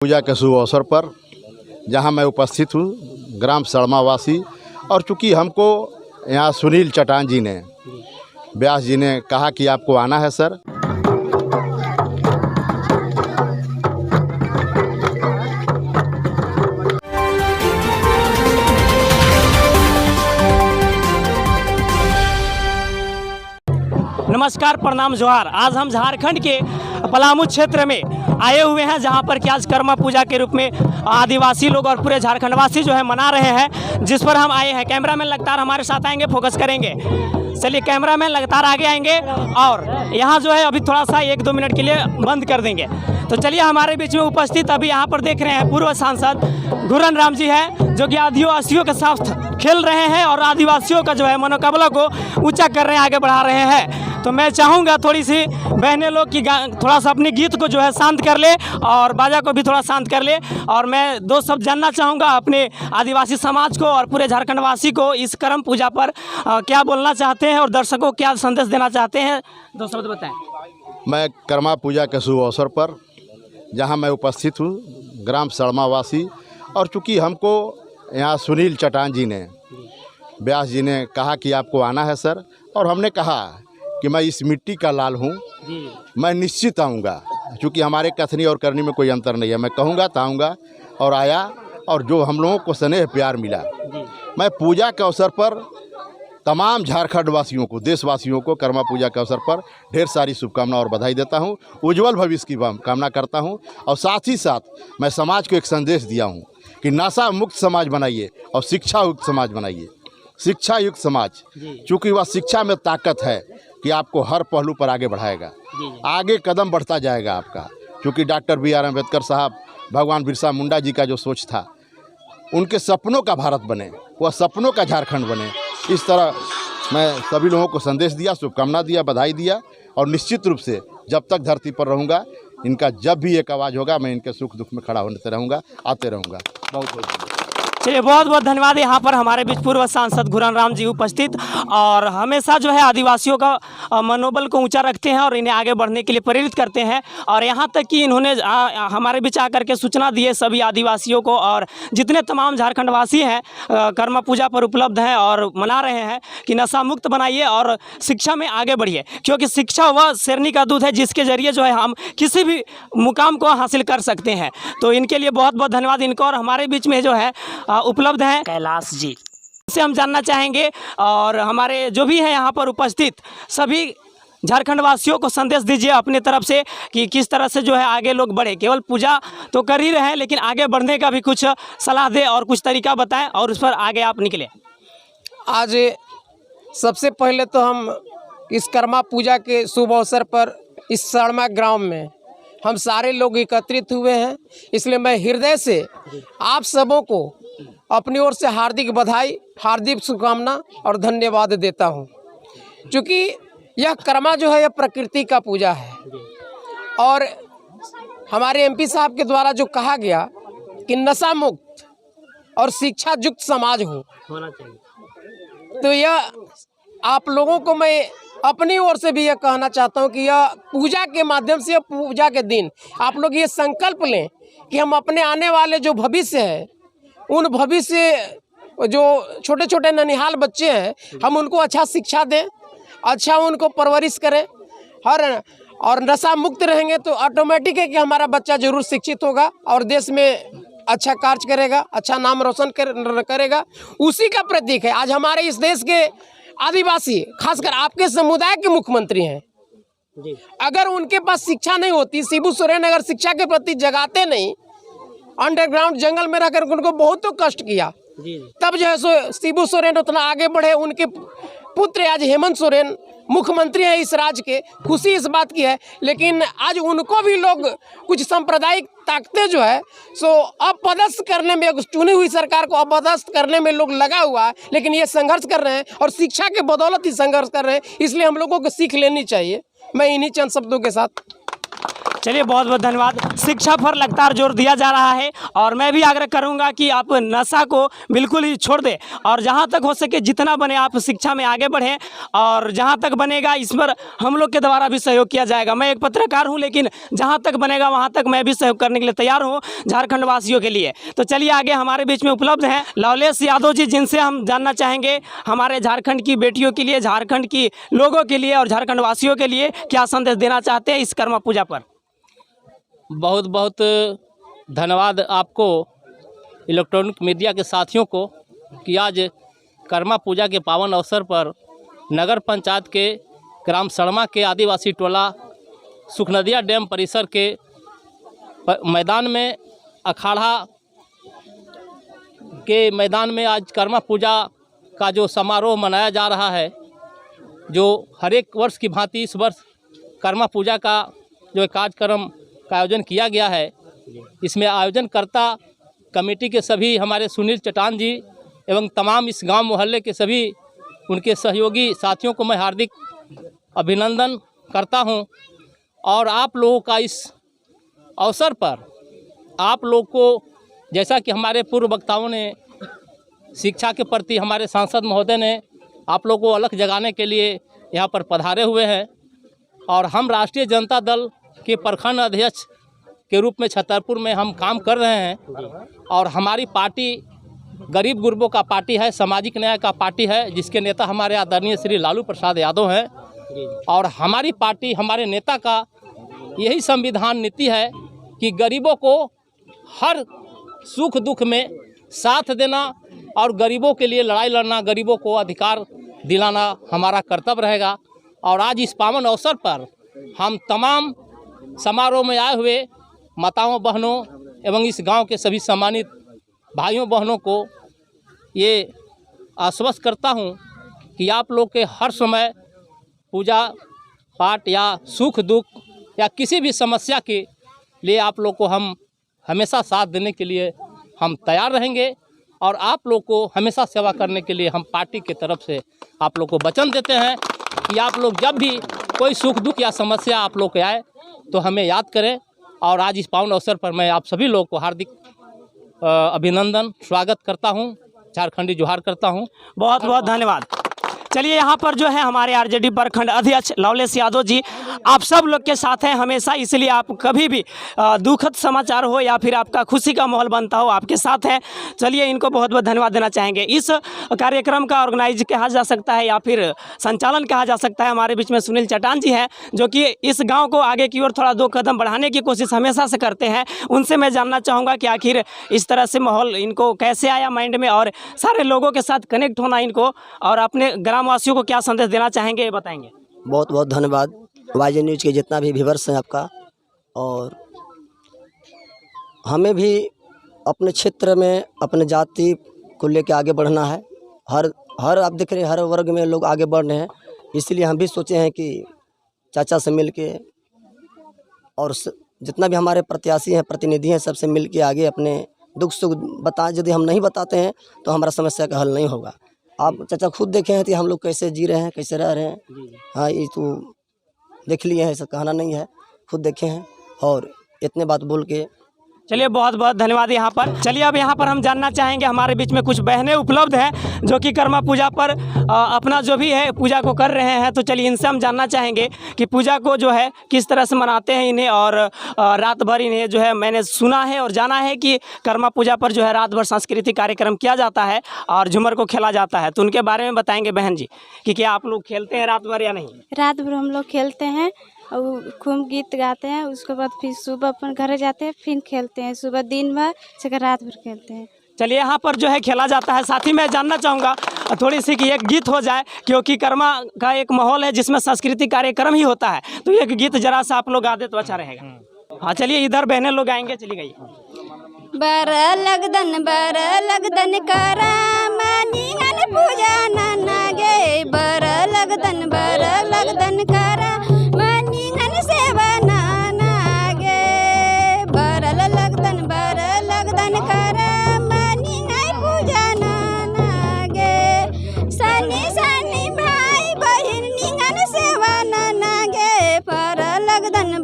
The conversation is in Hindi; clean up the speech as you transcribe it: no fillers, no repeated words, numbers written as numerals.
पूजा के शुभ अवसर पर जहां मैं उपस्थित हूं, ग्राम सड़मा वासी, और चूँकि हमको यहाँ सुनील चटान जी ने, व्यास जी ने कहा कि आपको आना है सर। नमस्कार, प्रणाम, जोहार। आज हम झारखंड के पलामू क्षेत्र में आए हुए हैं, जहां पर कि आज कर्मा पूजा के रूप में आदिवासी लोग और पूरे झारखंडवासी जो है मना रहे हैं, जिस पर हम आए हैं। कैमरामैन लगातार हमारे साथ आएंगे, फोकस करेंगे। चलिए, कैमरामैन लगातार आगे आएंगे और यहाँ जो है अभी थोड़ा सा 1-2 मिनट के लिए बंद कर देंगे। तो चलिए, हमारे बीच में उपस्थित अभी यहाँ पर देख रहे हैं पूर्व सांसद घुरन राम जी हैं, जो कि आदिवासियों के साथ खेल रहे हैं और आदिवासियों का जो है मनोकामना को ऊंचा कर रहे हैं, आगे बढ़ा रहे हैं। तो मैं चाहूँगा थोड़ी सी बहनें लोग की थोड़ा सा अपने गीत को जो है शांत कर ले और बाजा को भी थोड़ा शांत कर ले। और मैं 2 शब्द जानना चाहूँगा अपने आदिवासी समाज को और पूरे झारखंडवासी को इस कर्म पूजा पर क्या बोलना चाहते हैं और दर्शकों को क्या संदेश देना चाहते हैं, 2 शब्द बताएं। मैं कर्मा पूजा के शुभ अवसर पर जहां मैं उपस्थित हूं, ग्राम सड़मा वासी, और चूँकि हमको यहाँ सुनील चटान जी ने, व्यास जी ने कहा कि आपको आना है सर, और हमने कहा कि मैं इस मिट्टी का लाल हूँ, मैं निश्चित आऊँगा, क्योंकि हमारे कथनी और करनी में कोई अंतर नहीं है। मैं कहूँगा तो आऊँगा, और आया, और जो हम लोगों को स्नेह प्यार मिला। मैं पूजा के अवसर पर तमाम झारखंड वासियों को, देशवासियों को कर्मा पूजा के अवसर पर ढेर सारी शुभकामना और बधाई देता हूँ, उज्जवल भविष्य की कामना करता हूँ। और साथ ही साथ मैं समाज को एक संदेश दिया हूँ कि नशा मुक्त समाज बनाइए और शिक्षा युक्त समाज बनाइए। शिक्षा युक्त समाज, चूँकि वह शिक्षा में ताकत है कि आपको हर पहलू पर आगे बढ़ाएगा, आगे कदम बढ़ता जाएगा आपका। क्योंकि डॉक्टर BR अम्बेडकर साहब, भगवान बिरसा मुंडा जी का जो सोच था, उनके सपनों का भारत बने, वह सपनों का झारखंड बने। इस तरह मैं सभी लोगों को संदेश दिया, शुभकामना दिया, बधाई दिया, और निश्चित रूप से जब तक धरती पर रहूँगा, इनका जब भी एक आवाज़ होगा, मैं इनके सुख दुख में खड़ा होते रहूँगा, आते रहूँगा। बहुत बहुत चलिए, बहुत बहुत धन्यवाद। यहाँ पर हमारे बीच पूर्व सांसद घुरन राम जी उपस्थित, और हमेशा जो है आदिवासियों का मनोबल को ऊंचा रखते हैं और इन्हें आगे बढ़ने के लिए प्रेरित करते हैं। और यहाँ तक कि इन्होंने हमारे बीच आकर के सूचना दी है सभी आदिवासियों को, और जितने तमाम झारखंडवासी हैं कर्मा पूजा पर उपलब्ध हैं और मना रहे हैं कि नशा मुक्त बनाइए और शिक्षा में आगे बढ़िए, क्योंकि शिक्षा वह शेरनी का दूध है जिसके जरिए जो है हम किसी भी मुकाम को हासिल कर सकते हैं। तो इनके लिए बहुत बहुत धन्यवाद इनको। और हमारे बीच में जो है उपलब्ध हैं कैलाश जी, से हम जानना चाहेंगे, और हमारे जो भी हैं यहाँ पर उपस्थित सभी झारखंड वासियों को संदेश दीजिए अपने तरफ से कि किस तरह से जो है आगे लोग बढ़े। केवल पूजा तो कर ही रहे हैं, लेकिन आगे बढ़ने का भी कुछ सलाह दें और कुछ तरीका बताएं, और उस पर आगे आप निकले। आज सबसे पहले तो हम इस कर्मा पूजा के शुभ अवसर पर इस सड़मा ग्राम में हम सारे लोग एकत्रित हुए हैं, इसलिए मैं हृदय से आप सबों को अपनी ओर से हार्दिक बधाई, हार्दिक शुभकामना और धन्यवाद देता हूं। क्योंकि यह कर्मा जो है, यह प्रकृति का पूजा है, और हमारे MP साहब के द्वारा जो कहा गया कि नशा मुक्त और शिक्षा युक्त समाज होना चाहिए, तो यह आप लोगों को मैं अपनी ओर से भी यह कहना चाहता हूं कि यह पूजा के माध्यम से, पूजा के दिन आप लोग ये संकल्प लें कि हम अपने आने वाले जो भविष्य है, उन भविष्य जो छोटे छोटे ननिहाल बच्चे हैं, हम उनको अच्छा शिक्षा दें, अच्छा उनको परवरिश करें। और नशा मुक्त रहेंगे तो ऑटोमेटिक है कि हमारा बच्चा जरूर शिक्षित होगा और देश में अच्छा कार्य करेगा, अच्छा नाम रोशन करेगा। उसी का प्रतीक है आज हमारे इस देश के आदिवासी, खासकर आपके समुदाय के मुख्यमंत्री हैं। अगर उनके पास शिक्षा नहीं होती, शिबू सोरेन अगर शिक्षा के प्रति जगाते नहीं, अंडरग्राउंड जंगल में रहकर उनको बहुत तो कष्ट किया, तब जो है सो शिबू सोरेन उतना आगे बढ़े। उनके पुत्र आज हेमंत सोरेन मुख्यमंत्री हैं इस राज्य के, खुशी इस बात की है। लेकिन आज उनको भी लोग कुछ सांप्रदायिक ताकतें जो है सो अपदस्थ करने में, चुनी हुई सरकार को अपदस्थ करने में लोग लगा हुआ है। लेकिन ये संघर्ष कर रहे हैं और शिक्षा के बदौलत ही संघर्ष कर रहे हैं, इसलिए हम लोगों को सीख लेनी चाहिए। मैं इन्हीं चंद शब्दों के साथ चलिए बहुत बहुत धन्यवाद। शिक्षा पर लगातार जोर दिया जा रहा है और मैं भी आग्रह करूंगा कि आप नशा को बिल्कुल ही छोड़ दें और जहां तक हो सके जितना बने आप शिक्षा में आगे बढ़ें और जहां तक बनेगा इस पर हम लोग के द्वारा भी सहयोग किया जाएगा। मैं एक पत्रकार हूं लेकिन जहां तक बनेगा वहां तक मैं भी सहयोग करने के लिए तैयार हूं झारखंड वासियों के लिए। तो चलिए आगे हमारे बीच में उपलब्ध हैं लवलेश यादव जी, जिनसे हम जानना चाहेंगे हमारे झारखंड की बेटियों के लिए, झारखंड की लोगों के लिए और झारखंड वासियों के लिए क्या संदेश देना चाहते हैं इस कर्मा पूजा पर। बहुत बहुत धन्यवाद आपको इलेक्ट्रॉनिक मीडिया के साथियों को कि आज कर्मा पूजा के पावन अवसर पर नगर पंचायत के ग्राम सड़मा के आदिवासी टोला सुखनदिया डैम परिसर के मैदान में अखाड़ा के मैदान में आज कर्मा पूजा का जो समारोह मनाया जा रहा है, जो हर एक वर्ष की भांति इस वर्ष कर्मा पूजा का जो कार्यक्रम का आयोजन किया गया है। इसमें आयोजनकर्ता कमेटी के सभी हमारे सुनील चटान जी एवं तमाम इस गांव मोहल्ले के सभी उनके सहयोगी साथियों को मैं हार्दिक अभिनंदन करता हूं। और आप लोगों का इस अवसर पर आप लोग को जैसा कि हमारे पूर्व वक्ताओं ने शिक्षा के प्रति हमारे सांसद महोदय ने आप लोगों को अलख जगाने के लिए यहाँ पर पधारे हुए हैं और हम राष्ट्रीय जनता दल के प्रखंड अध्यक्ष के रूप में छतरपुर में हम काम कर रहे हैं और हमारी पार्टी गरीब गुरबों का पार्टी है, सामाजिक न्याय का पार्टी है, जिसके नेता हमारे आदरणीय श्री लालू प्रसाद यादव हैं। और हमारी पार्टी, हमारे नेता का यही संविधान नीति है कि गरीबों को हर सुख दुख में साथ देना और गरीबों के लिए लड़ाई लड़ना, गरीबों को अधिकार दिलाना हमारा कर्तव्य रहेगा। और आज इस पावन अवसर पर हम तमाम समारोह में आए हुए माताओं बहनों एवं इस गांव के सभी सम्मानित भाइयों बहनों को ये आश्वस्त करता हूं कि आप लोग के हर समय पूजा पाठ या सुख दुख या किसी भी समस्या के लिए आप लोग को हम हमेशा साथ देने के लिए हम तैयार रहेंगे और आप लोग को हमेशा सेवा करने के लिए हम पार्टी की तरफ से आप लोग को वचन देते हैं कि आप लोग जब भी कोई सुख दुख या समस्या आप लोग के आए तो हमें याद करें। और आज इस पावन अवसर पर मैं आप सभी लोग को हार्दिक अभिनंदन स्वागत करता हूं, झारखंडी जोहार करता हूं। बहुत बहुत धन्यवाद। चलिए यहाँ पर जो है हमारे आरजेडी प्रखंड अध्यक्ष लवलेश यादव जी आप सब लोग के साथ हैं हमेशा, इसलिए आप कभी भी दुखद समाचार हो या फिर आपका खुशी का माहौल बनता हो आपके साथ हैं। चलिए इनको बहुत बहुत धन्यवाद देना चाहेंगे। इस कार्यक्रम का ऑर्गेनाइज कहा जा सकता है या फिर संचालन कहा जा सकता है। हमारे बीच में सुनील चटान जी हैं जो कि इस गाँव को आगे की ओर थोड़ा 2 कदम बढ़ाने की कोशिश हमेशा से करते हैं। उनसे मैं जानना चाहूँगा कि आखिर इस तरह से माहौल इनको कैसे आया माइंड में और सारे लोगों के साथ कनेक्ट होना इनको और अपने ग्रामवासियों को क्या संदेश देना चाहेंगे ये बताएंगे। बहुत बहुत धन्यवाद वाईजे न्यूज़ के जितना भी व्यूअर्स हैं आपका। और हमें भी अपने क्षेत्र में अपने जाति को लेकर आगे बढ़ना है। हर आप देख रहे हैं हर वर्ग में लोग आगे बढ़ रहे हैं, इसलिए हम भी सोचे हैं कि चाचा से मिल के और जितना भी हमारे प्रत्याशी हैं प्रतिनिधि हैं सबसे मिल के आगे अपने दुख सुख बताएं। यदि हम नहीं बताते हैं तो हमारा समस्या का हल नहीं होगा। आप चाचा खुद देखे हैं कि हम लोग कैसे जी रहे हैं, कैसे रह रहे हैं। हाँ ये तो देख लिए हैं, ऐसा कहना नहीं है, खुद देखे हैं और इतने बात बोल के। चलिए बहुत बहुत धन्यवाद यहाँ पर। चलिए अब यहाँ पर हम जानना चाहेंगे, हमारे बीच में कुछ बहनें उपलब्ध हैं जो कि कर्मा पूजा पर अपना जो भी है पूजा को कर रहे हैं। तो चलिए इनसे हम जानना चाहेंगे कि पूजा को जो है किस तरह से मनाते हैं इन्हें और रात भर इन्हें जो है मैंने सुना है और जाना है कि कर्मा पूजा पर जो है रात भर सांस्कृतिक कार्यक्रम किया जाता है और झूमर को खेला जाता है। तो उनके बारे में बताएंगे बहन जी कि क्या आप लोग खेलते हैं रात भर या नहीं? रात भर हम लोग खेलते हैं और खूब गीत गाते हैं। उसके बाद फिर सुबह अपन घर जाते हैं, फिर खेलते हैं। सुबह दिन भर से रात भर खेलते हैं। चलिए यहाँ पर जो है खेला जाता है। साथ ही मैं जानना चाहूँगा थोड़ी सी कि एक गीत हो जाए, क्योंकि कर्मा का एक माहौल है जिसमें सांस्कृतिक कार्यक्रम ही होता है। तो एक गीत जरा सा आप लोग गा दे तो अच्छा रहेगा। हाँ चलिए इधर बहनें लोग आएंगे, चली गई। बर लगदन करा मनिहन पूजा नाना गे। बर लगदन करा मनिहन सेवा नाना गे। बर लगदन करा मनिहन पूजा नाना गे। सनी भाई बहिन निहन सेवा नाना गे। पर लगदन